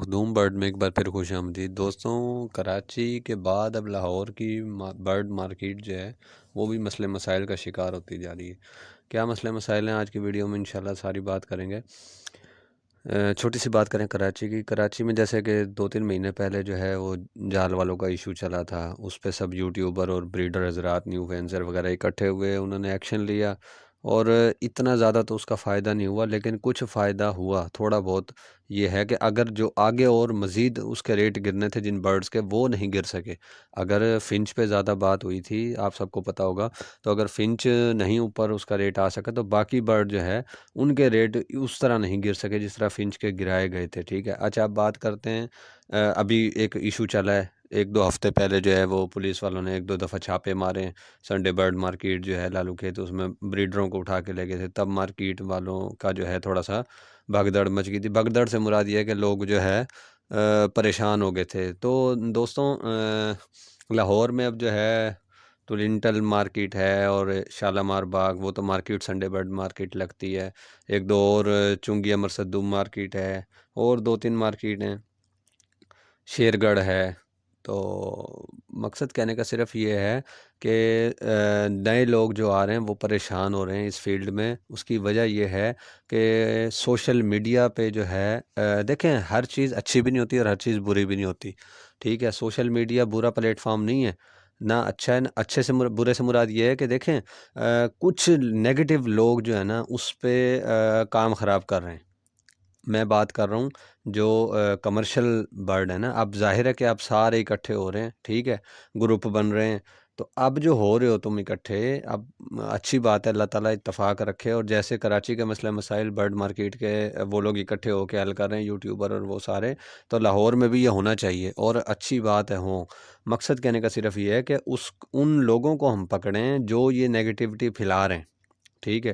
مخدوم bird میں ایک بار پھر خوش آمدید دوستوں۔ کراچی کے بعد اب لاہور کی برڈ مارکیٹ جو ہے وہ بھی مسئلے مسائل کا شکار ہوتی جا رہی ہے۔ کیا مسئلے مسائل ہیں آج کی ویڈیو میں انشاءاللہ ساری بات کریں گے۔ چھوٹی سی بات کریں کراچی کی۔ کراچی میں جیسے کہ 2-3 مہینے پہلے جو ہے وہ جال والوں کا ایشو چلا تھا، اس پہ سب یوٹیوبر اور بریڈر حضرات نیو فینسر وغیرہ اکٹھے ہوئے، انہوں نے ایکشن لیا اور اتنا زیادہ تو اس کا فائدہ نہیں ہوا، لیکن کچھ فائدہ ہوا تھوڑا بہت۔ یہ ہے کہ اگر جو آگے اور مزید اس کے ریٹ گرنے تھے جن برڈز کے، وہ نہیں گر سکے۔ اگر فنچ پہ زیادہ بات ہوئی تھی، آپ سب کو پتہ ہوگا، تو اگر فنچ نہیں اوپر اس کا ریٹ آ سکا تو باقی برڈ جو ہے ان کے ریٹ اس طرح نہیں گر سکے جس طرح فنچ کے گرائے گئے تھے، ٹھیک ہے۔ اچھا اب بات کرتے ہیں، ابھی ایک ایشو چلا ہے 1-2 ہفتے پہلے جو ہے وہ پولیس والوں نے 1-2 دفعہ چھاپے مارے، سنڈے برڈ مارکیٹ جو ہے لالو کھیت، اس میں بریڈروں کو اٹھا کے لے گئے تھے، تب مارکیٹ والوں کا جو ہے تھوڑا سا بھگدڑ مچ گئی تھی۔ بھگدڑ سے مراد یہ ہے کہ لوگ جو ہے پریشان ہو گئے تھے۔ تو دوستوں لاہور میں اب جو ہے ٹولنٹل مارکیٹ ہے اور شالامار باغ، وہ تو مارکیٹ سنڈے برڈ مارکیٹ لگتی ہے، ایک دو اور چنگی امر صدوم مارکیٹ ہے، اور 2-3 مارکیٹ ہیں، شیر گڑھ ہے۔ تو مقصد کہنے کا صرف یہ ہے کہ نئے لوگ جو آ رہے ہیں وہ پریشان ہو رہے ہیں اس فیلڈ میں۔ اس کی وجہ یہ ہے کہ سوشل میڈیا پہ جو ہے دیکھیں، ہر چیز اچھی بھی نہیں ہوتی اور ہر چیز بری بھی نہیں ہوتی، ٹھیک ہے۔ سوشل میڈیا برا پلیٹ فارم نہیں ہے، نہ اچھا ہے، نہ اچھے سے برے سے مراد یہ ہے کہ دیکھیں کچھ نیگیٹو لوگ جو ہے نا اس پہ کام خراب کر رہے ہیں۔ میں بات کر رہا ہوں جو کمرشل برڈ ہے نا، اب ظاہر ہے کہ اب سارے اکٹھے ہو رہے ہیں، ٹھیک ہے، گروپ بن رہے ہیں، تو اب جو ہو رہے ہو تم اکٹھے، اب اچھی بات ہے، اللہ تعالیٰ اتفاق رکھے، اور جیسے کراچی کے مسئلہ مسائل برڈ مارکیٹ کے وہ لوگ اکٹھے ہو کے حل کر رہے ہیں، یوٹیوبر اور وہ سارے، تو لاہور میں بھی یہ ہونا چاہیے اور اچھی بات ہے ہوں۔ مقصد کہنے کا صرف یہ ہے کہ ان لوگوں کو ہم پکڑیں جو یہ نیگیٹیوٹی پھیلا رہے ہیں، ٹھیک ہے۔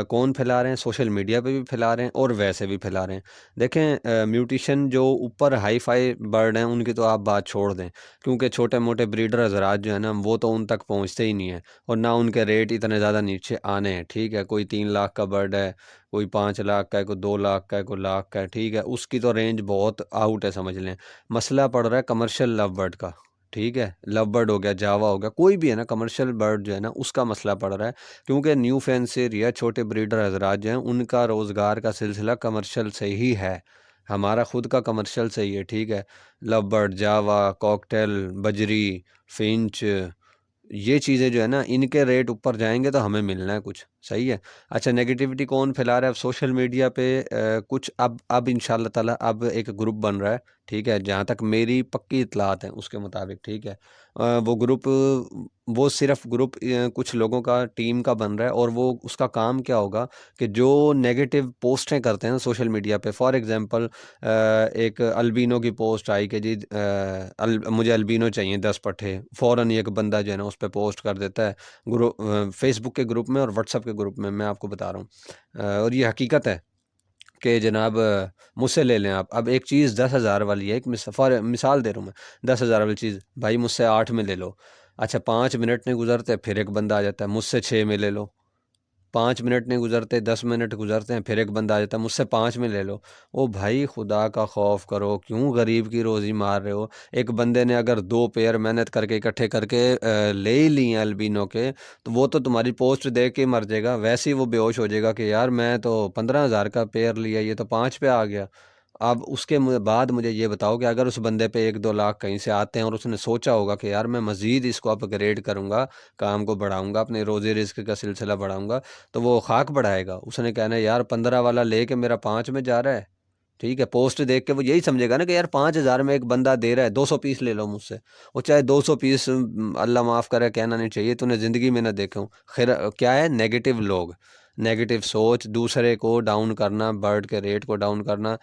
کون پھیلا رہے ہیں؟ سوشل میڈیا پہ بھی پھیلا رہے ہیں اور ویسے بھی پھیلا رہے ہیں۔ دیکھیں میوٹیشن جو اوپر ہائی فائی برڈ ہیں ان کی تو آپ بات چھوڑ دیں، کیونکہ چھوٹے موٹے بریڈر حضرات جو ہیں نا وہ تو ان تک پہنچتے ہی نہیں ہیں، اور نہ ان کے ریٹ اتنے زیادہ نیچے آنے ہیں، ٹھیک ہے۔ کوئی 3 لاکھ کا برڈ ہے، کوئی 5 لاکھ کا ہے، کوئی 2 لاکھ کا ہے، کوئی لاکھ کا ہے، ٹھیک ہے، اس کی تو رینج بہت آؤٹ ہے، سمجھ لیں۔ مسئلہ پڑ رہا ہے کمرشل لو برڈ کا، ٹھیک ہے، لو برڈ ہو گیا، جاوا ہو گیا، کوئی بھی ہے نا کمرشل برڈ جو ہے نا اس کا مسئلہ پڑ رہا ہے، کیونکہ نیو فینسر یا چھوٹے بریڈر حضرات جو ہیں ان کا روزگار کا سلسلہ کمرشل سے ہی ہے، ہمارا خود کا کمرشل سے ہی ہے، ٹھیک ہے۔ لو برڈ، جاوا، کوکٹیل، بجری، فنچ، یہ چیزیں جو ہے نا ان کے ریٹ اوپر جائیں گے تو ہمیں ملنا ہے کچھ، صحیح ہے۔ اچھا نیگیٹیوٹی کون پھیلا رہا ہے؟ اب سوشل میڈیا پہ کچھ اب انشاءاللہ تعالیٰ اب ایک گروپ بن رہا ہے، ٹھیک ہے، جہاں تک میری پکی اطلاعات ہیں اس کے مطابق، ٹھیک ہے۔ وہ گروپ، وہ صرف گروپ کچھ لوگوں کا ٹیم کا بن رہا ہے، اور وہ اس کا کام کیا ہوگا کہ جو نیگیٹو پوسٹیں کرتے ہیں سوشل میڈیا پہ، فار ایگزامپل ایک البینو کی پوسٹ آئی کہ جی مجھے البینو چاہیے 10 پٹھے، فوراً ایک بندہ جو ہے نا اس پہ پوسٹ کر دیتا ہے فیس بک کے گروپ میں اور واٹس ایپ کے گروپ میں آپ کو بتا رہا ہوں، اور یہ حقیقت ہے کہ جناب مجھ سے لے لیں آپ، اب ایک چیز 10,000 والی ہے، ایک مثال دے رہا ہوں میں، 10,000 والی چیز بھائی مجھ سے 8 میں لے لو، اچھا 5 منٹ نہیں گزرتے پھر ایک بندہ آ جاتا ہے مجھ سے 6 میں لے لو، 5 منٹ نہیں گزرتے 10 منٹ گزرتے ہیں پھر ایک بندہ آ جاتا ہے مجھ سے 5 میں لے لو۔ او بھائی خدا کا خوف کرو، کیوں غریب کی روزی مار رہے ہو؟ ایک بندے نے اگر 2 پیئر محنت کر کے اکٹھے کر کے لے ہی لی ہیں البینو کے، تو وہ تو تمہاری پوسٹ دیکھ کے مر جائے گا، ویسے ہی وہ بے ہوش ہو جائے گا کہ یار میں تو 15,000 کا پیئر لیا، یہ تو 5 پہ آ گیا۔ اب اس کے بعد مجھے یہ بتاؤ کہ اگر اس بندے پہ 1-2 لاکھ کہیں سے آتے ہیں اور اس نے سوچا ہوگا کہ یار میں مزید اس کو اپ گریڈ کروں گا، کام کو بڑھاؤں گا، اپنے روزی رزق کا سلسلہ بڑھاؤں گا، تو وہ خاک بڑھائے گا، اس نے کہنا ہے یار 15 والا لے کے میرا 5 میں جا رہا ہے، ٹھیک ہے۔ پوسٹ دیکھ کے وہ یہی سمجھے گا نا کہ یار 5,000 میں ایک بندہ دے رہا ہے، 200 پیس لے لو مجھ سے، وہ چاہے 200 پیس اللہ معاف کرے کہنا نہیں چاہیے، تو نے زندگی میں نہ دیکھا ہوں، خیر کیا ہے، نیگیٹو لوگ، نیگیٹو سوچ، دوسرے کو ڈاؤن کرنا، برڈ کے ریٹ کو ڈاؤن کرنا،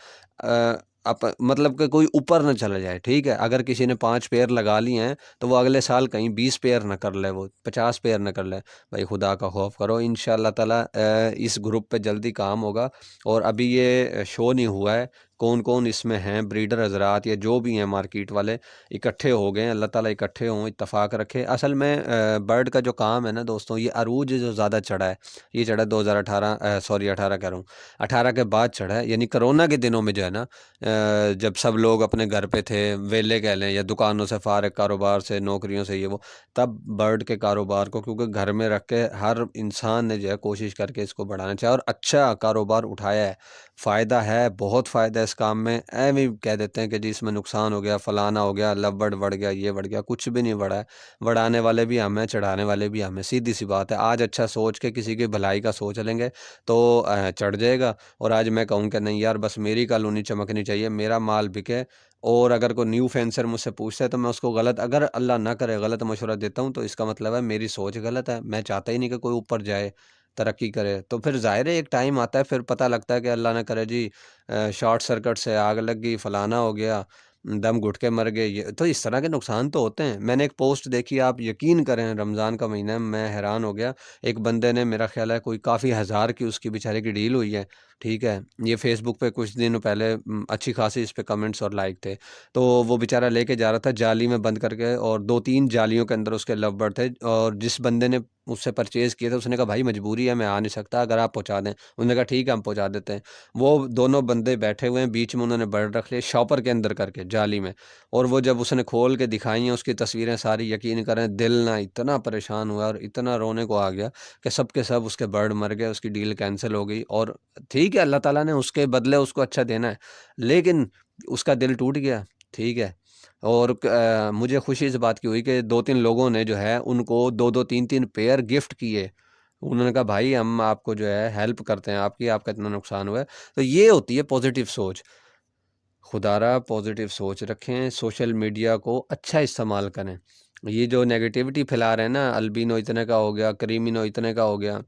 مطلب کہ کوئی اوپر نہ چلا جائے، ٹھیک ہے۔ اگر کسی نے 5 پیئر لگا لی ہیں تو وہ اگلے سال کہیں 20 پیئر نہ کر لے، وہ 50 پیئر نہ کر لے، بھائی خدا کا خوف کرو۔ انشاءاللہ تعالیٰ اس گروپ پہ جلدی کام ہوگا، اور ابھی یہ شو نہیں ہوا ہے، کون کون اس میں ہیں بریڈر حضرات یا جو بھی ہیں مارکیٹ والے اکٹھے ہو گئے، اللہ تعالیٰ اکٹھے ہوں، اتفاق رکھے۔ اصل میں برڈ کا جو کام ہے نا دوستوں، یہ عروج جو زیادہ چڑھا ہے، یہ چڑھا 2018 18 کہہ رہا ہوں، 18 کے بعد چڑھا ہے، یعنی کرونا کے دنوں میں جو ہے نا، جب سب لوگ اپنے گھر پہ تھے، ویلے کہہ لیں، یا دکانوں سے فارغ، کاروبار سے، نوکریوں سے، یہ وہ، تب برڈ کے کاروبار کو کیونکہ گھر میں رکھ کے ہر انسان نے جو ہے کوشش کر کے اس کو بڑھانا چاہیے، اور اچھا کاروبار اٹھایا ہے، فائدہ ہے، بہت فائدہ ہے اس کام میں۔ بھی کہہ دیتے ہیں کہ جی اس میں نقصان ہو گیا، فلانا ہو گیا، لو برڈ بڑھ گیا، یہ بڑھ گیا، کچھ بھی نہیں بڑھا ہے، بڑھانے والے بھی ہم ہیں، چڑھانے والے بھی ہم ہیں، سیدھی سی بات ہے۔ آج اچھا سوچ کے کسی کی بھلائی کا سوچ لیں گے تو چڑھ جائے گا، اور آج میں کہوں کہ نہیں یار بس میری کالونی چمکنی چاہیے، میرا مال بکے، اور اگر کوئی نیو فینسر مجھ سے پوچھتا ہے تو میں اس کو غلط، اگر اللہ نہ کرے غلط مشورہ دیتا ہوں، تو اس کا مطلب ہے میری سوچ غلط ہے، میں چاہتا ہی نہیں کہ کوئی اوپر جائے، ترقی کرے۔ تو پھر ظاہر ہے ایک ٹائم آتا ہے، پھر پتہ لگتا ہے کہ اللہ نہ کرے جی شارٹ سرکٹ سے آگ لگ گئی، فلانا ہو گیا، دم گھٹ کے مر گئے، یہ تو اس طرح کے نقصان تو ہوتے ہیں۔ میں نے ایک پوسٹ دیکھی، آپ یقین کریں، رمضان کا مہینہ ہے، میں حیران ہو گیا، ایک بندے نے، میرا خیال ہے کوئی کافی ہزار کی اس کی بیچارے کی ڈیل ہوئی ہے، ٹھیک ہے، یہ فیس بک پہ کچھ دن پہلے اچھی خاصی اس پہ کمنٹس اور لائک تھے، تو وہ بیچارہ لے کے جا رہا تھا جالی میں بند کر کے، اور 2-3 جالیوں کے اندر اس کے لو برڈ تھے، اور جس بندے نے اس سے پرچیز کیا تھا اس نے کہا بھائی مجبوری ہے، میں آ نہیں سکتا، اگر آپ پہنچا دیں، انہوں نے کہا ٹھیک ہے ہم پہنچا دیتے ہیں۔ وہ دونوں بندے بیٹھے ہوئے ہیں، بیچ میں انہوں نے برڈ رکھ لیا شاپر کے اندر کر کے جالی میں، اور وہ جب اس نے کھول کے دکھائی ہیں اس کی تصویریں ساری، یقین کریں دل نہ اتنا پریشان ہوا اور اتنا رونے کو آ گیا کہ سب کے سب اس کے برڈ مر گئے، اس کی ڈیل کینسل ہو گئی، اور ٹھیک ہے اللہ تعالیٰ نے اس کے بدلے اس کو اچھا دینا ہے، لیکن اس کا دل ٹوٹ گیا، ٹھیک ہے۔ اور مجھے خوشی اس بات کی ہوئی کہ 2-3 لوگوں نے جو ہے ان کو 2-2 3-3 پیئر گفٹ کیے، انہوں نے کہا بھائی ہم آپ کو جو ہے ہیلپ کرتے ہیں، آپ کی، آپ کا اتنا نقصان ہوا ہے۔ تو یہ ہوتی ہے پازیٹیو سوچ، خدا را پازیٹیو سوچ رکھیں، سوشل میڈیا کو اچھا استعمال کریں۔ یہ جو نیگیٹیوٹی پھیلا رہے ہیں نا، البینو اتنے کا ہو گیا، کریمینو اتنے کا ہو گیا،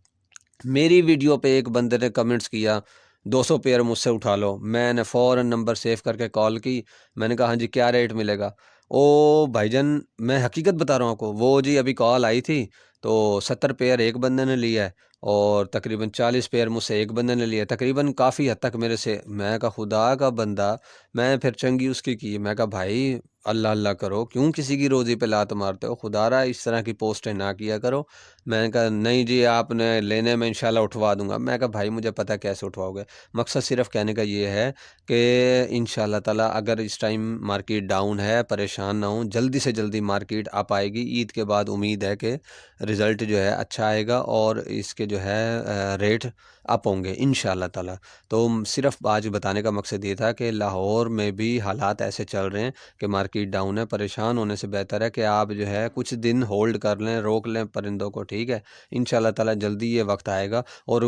میری ویڈیو پہ ایک بندے نے کمنٹس کیا 200 پیئر مجھ سے اٹھا لو، میں نے فوراً نمبر سیو کر کے کال کی، میں نے کہا ہاں جی کیا ریٹ ملے گا؟ او بھائی جان میں حقیقت بتا رہا ہوں آپ کو، وہ جی ابھی کال آئی تھی تو 70 پیئر ایک بندے نے لیا ہے، اور تقریباً 40 پیئر مجھ سے ایک بندے نے لیا ہے، تقریباً کافی حد تک میرے سے، میں کہا خدا کا بندہ، میں پھر چنگی اس کی میں کہا بھائی اللہ اللہ کرو، کیوں کسی کی روزی پہ لات مارتے ہو، خدا را اس طرح کی پوسٹیں نہ کیا کرو۔ میں نے کہا نہیں جی آپ نے لینے میں انشاءاللہ اٹھوا دوں گا، میں کہا بھائی مجھے پتہ کیسے اٹھواؤ گے، مقصد صرف کہنے کا یہ ہے کہ انشاءاللہ تعالیٰ اگر اس ٹائم مارکیٹ ڈاؤن ہے، پریشان نہ ہوں، جلدی سے جلدی مارکیٹ اپ آئے گی، عید کے بعد امید ہے کہ رزلٹ جو ہے اچھا آئے گا، اور اس کے جو ہے ریٹ اپ ہوں گے انشاءاللہ تعالیٰ۔ تو صرف آج بتانے کا مقصد یہ تھا کہ لاہور میں بھی حالات ایسے چل رہے ہیں کہ مارکیٹ ڈاؤن ہے، پریشان ہونے سے بہتر ہے کہ آپ جو ہے کچھ دن ہولڈ کر لیں، روک لیں پرندوں کو، ٹھیک ہے، انشاءاللہ تعالیٰ جلدی یہ وقت آئے گا، اور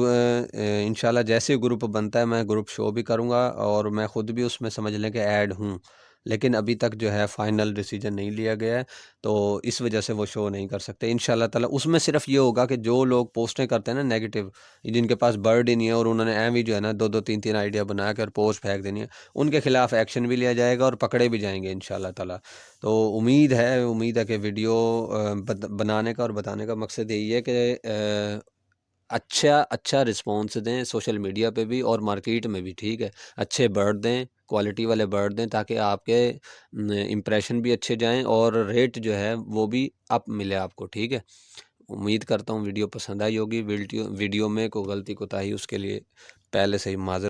انشاءاللہ جیسے گروپ بنتا ہے میں گروپ شو بھی کروں گا، اور میں خود بھی اس میں سمجھ لیں کہ ایڈ ہوں، لیکن ابھی تک جو ہے فائنل ڈیسیجن نہیں لیا گیا ہے، تو اس وجہ سے وہ شو نہیں کر سکتے انشاءاللہ تعالیٰ۔ اس میں صرف یہ ہوگا کہ جو لوگ پوسٹیں کرتے ہیں نا نیگیٹو، جن کے پاس برڈ ہی نہیں ہے اور انہوں نے بھی جو ہے نا 2-2 3-3 آئیڈیا بنا کر پوسٹ پھینک دینی ہے، ان کے خلاف ایکشن بھی لیا جائے گا اور پکڑے بھی جائیں گے انشاءاللہ تعالیٰ۔ تو امید ہے کہ ویڈیو بنانے کا اور بتانے کا مقصد یہی ہے کہ اچھا رسپانس دیں سوشل میڈیا پہ بھی اور مارکیٹ میں بھی، ٹھیک ہے، اچھے برڈ دیں، کوالٹی والے برڈ دیں، تاکہ آپ کے امپریشن بھی اچھے جائیں اور ریٹ جو ہے وہ بھی اپ ملے آپ کو، ٹھیک ہے۔ امید کرتا ہوں ویڈیو پسند آئی ہوگی، ویڈیو میں کوئی غلطی کوتاہی اس کے لیے پہلے سے ہی معذرت۔